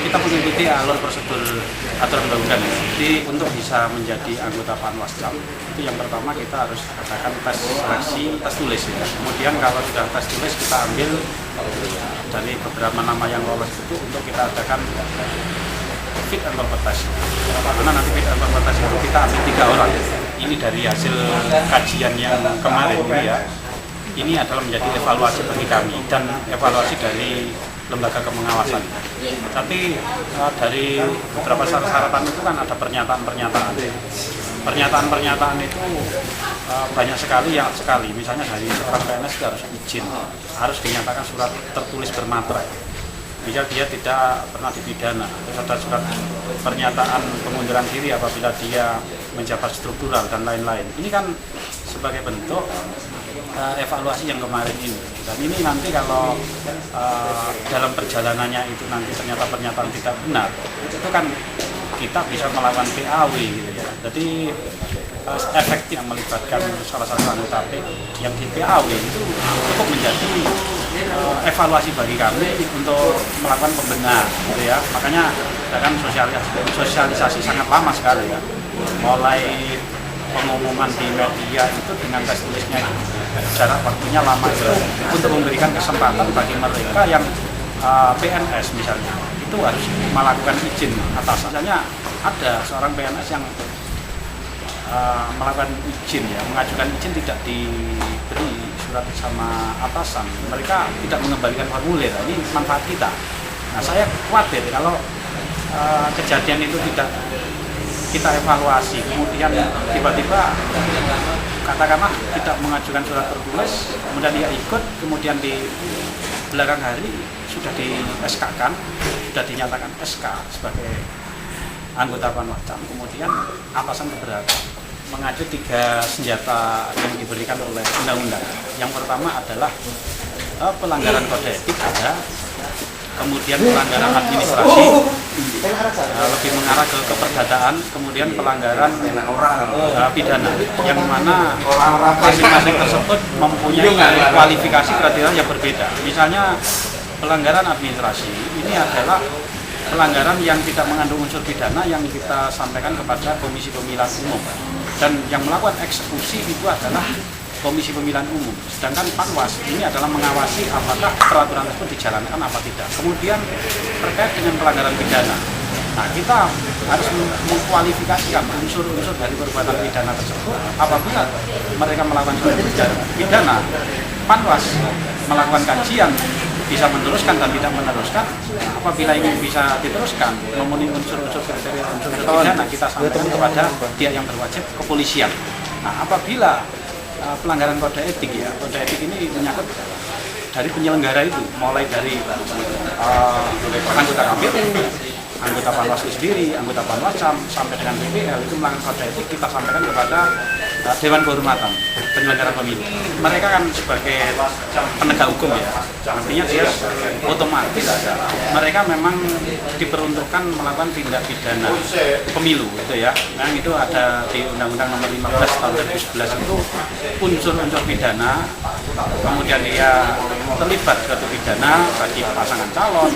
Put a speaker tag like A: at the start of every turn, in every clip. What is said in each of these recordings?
A: kita mengikuti alur prosedur aturan undang-undang. Jadi untuk bisa menjadi anggota Panwascam itu yang pertama kita harus adakan tes seleksi, tes tulis ya. Kemudian kalau sudah tes tulis kita ambil dari beberapa nama yang lolos itu untuk kita adakan fit and proper test. Karena nanti fit and proper test itu kita ambil 3 orang. Ini dari hasil kajian yang kemarin ini ya. Ini adalah menjadi evaluasi bagi kami dan evaluasi dari lembaga kepengawasan. Tapi dari beberapa syarat-syaratan itu kan ada pernyataan-pernyataan. Pernyataan-pernyataan itu banyak sekali yang sekali. Misalnya dari seorang PNS itu harus izin, harus dinyatakan surat tertulis bermaterai. Misal dia tidak pernah dipidana, terus ada surat pernyataan pengunduran diri apabila dia menjabat struktural dan lain-lain. Ini kan sebagai bentuk evaluasi yang kemarin ini. Dan ini nanti kalau dalam perjalanannya itu nanti ternyata pernyataan tidak benar, itu kan kita bisa melakukan PAW gitu ya. Jadi efektif yang melibatkan salah satu anggota yang di PAW itu cukup menjadi evaluasi bagi kami untuk melakukan pembenahan gitu ya. Makanya kan sosialisasi sangat lama sekali ya. Mulai pengumuman di media itu dengan tes tulisnya jarak waktunya lama itu untuk memberikan kesempatan bagi mereka yang PNS misalnya itu harus melakukan izin atasan. Misalnya ada seorang PNS yang melakukan izin ya, mengajukan izin tidak diberi surat sama atasan, mereka tidak mengembalikan formulir. Ini manfaat kita. Nah, saya khawatir kalau kejadian itu tidak kita evaluasi, kemudian tiba-tiba katakanlah tidak mengajukan surat tertulis, kemudian dia ikut, kemudian di belakang hari sudah di SK-kan, sudah dinyatakan SK sebagai anggota Panwascam, kemudian atasan keberatan mengacu 3 senjata yang diberikan oleh undang-undang. Yang pertama adalah pelanggaran kode etik ada, kemudian pelanggaran administrasi, lebih mengarah ke keperdataan, kemudian pelanggaran pidana, yang mana masing-masing tersebut mempunyai kualifikasi kriteria yang berbeda. Misalnya pelanggaran administrasi ini adalah pelanggaran yang tidak mengandung unsur pidana yang kita sampaikan kepada Komisi Pemilihan Umum, dan yang melakukan eksekusi itu adalah Komisi Pemilihan Umum. Sedangkan Panwas ini adalah mengawasi apakah peraturan tersebut dijalankan apa tidak. Kemudian terkait dengan pelanggaran pidana, nah kita harus mengkualifikasikan unsur-unsur dari perbuatan pidana tersebut. Apabila mereka melakukan suatu pidana, Panwas melakukan kajian bisa meneruskan dan tidak meneruskan. Apabila ingin bisa diteruskan memenuhi unsur-unsur kriteria unsur pidana, kita sampaikan kepada pihak yang berwajib, kepolisian. Nah, apabila pelanggaran kode etik ya, kode etik ini menyangkut dari penyelenggara itu, mulai dari anggota KPU, anggota Panwas sendiri, anggota Panwascam, sampai dengan BPL itu melanggar kode etik, kita sampaikan kepada Dewan Kehormatan Penyelenggara Pemilu. Mereka kan sebagai penegak hukum ya, artinya dia otomatis mereka memang diperuntukkan melakukan tindak pidana pemilu itu ya. Memang itu ada di Undang-Undang Nomor 15 Tahun 2011 itu unsur-unsur pidana, kemudian dia terlibat suatu pidana bagi pasangan calon,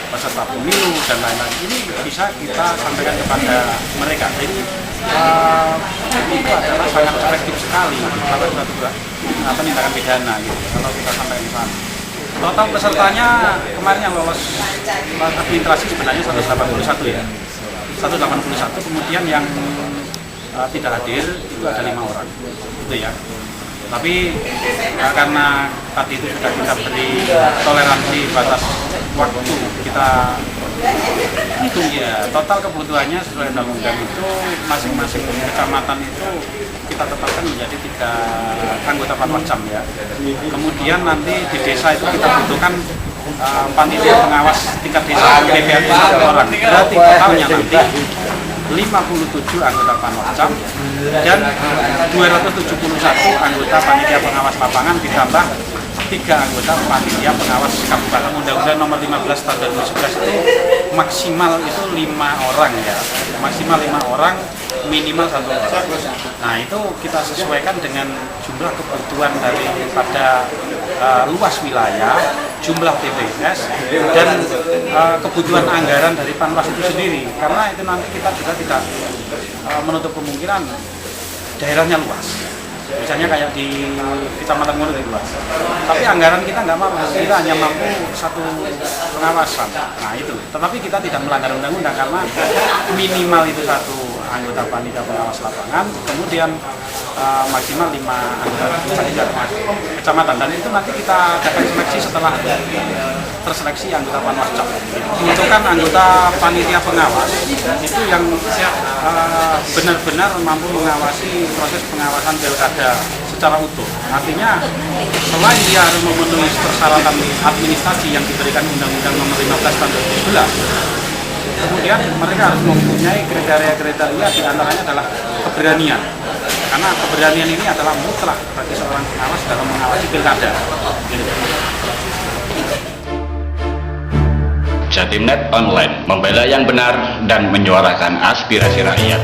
A: peserta pemilu dan lain-lain. Ini bisa kita sampaikan kepada mereka. Jadi itu adalah sangat efektif sekali kalau suatu penindakan pidana gitu. Kalau kita sampaikan di sana. Total pesertanya kemarin yang lolos administrasi sebenarnya 181 ya. 181, kemudian yang tidak hadir itu ada 5 orang. Gitu ya. Tapi karena tadi itu sudah kita beri toleransi batas waktu, kita hitung ya total kebutuhannya sesuai undang-undang itu masing-masing kecamatan itu kita tetapkan menjadi 3 anggota Panwascam ya. Kemudian nanti di desa itu kita butuhkan panitia pengawas tingkat desa PPRT 1 orang. Berarti totalnya nanti 57 anggota Panwascam dan 271 anggota panitia pengawas lapangan ditambah 3 anggota panitia pengawas kabupaten. Undang-Undang Nomor 15 Tahun 2011 itu maksimal itu 5 orang ya, maksimal 5 orang, minimal 1 orang. Nah itu kita sesuaikan dengan jumlah kebutuhan daripada luas wilayah, jumlah TPS, dan kebutuhan anggaran dari Panwas itu sendiri. Karena itu nanti kita juga tidak menutup kemungkinan daerahnya luas. Misalnya kayak di Kecamatan Ngono luas. Tapi anggaran kita nggak mampu, kita hanya mampu satu pengawasan. Nah itu, tetapi kita tidak melanggar undang-undang karena minimal itu satu anggota panitia pengawas lapangan, kemudian maksimal 5 anggota panitia kecamatan, dan itu nanti kita akan seleksi setelah terseleksi anggota Panwascap. Untuk kan anggota panitia pengawas itu yang benar-benar mampu mengawasi proses pengawasan pilkada secara utuh. Artinya selain dia harus memenuhi persyaratan administrasi yang diberikan Undang-Undang Nomor 15 Tahun 2011, kemudian mereka harus mempunyai kriteria-kriteria, diantaranya adalah keberanian. Karena keberanian ini adalah mutlak bagi seorang pengawas dalam mengawasi pilkada.
B: Jatimnet Online, membela yang benar dan menyuarakan aspirasi rakyat.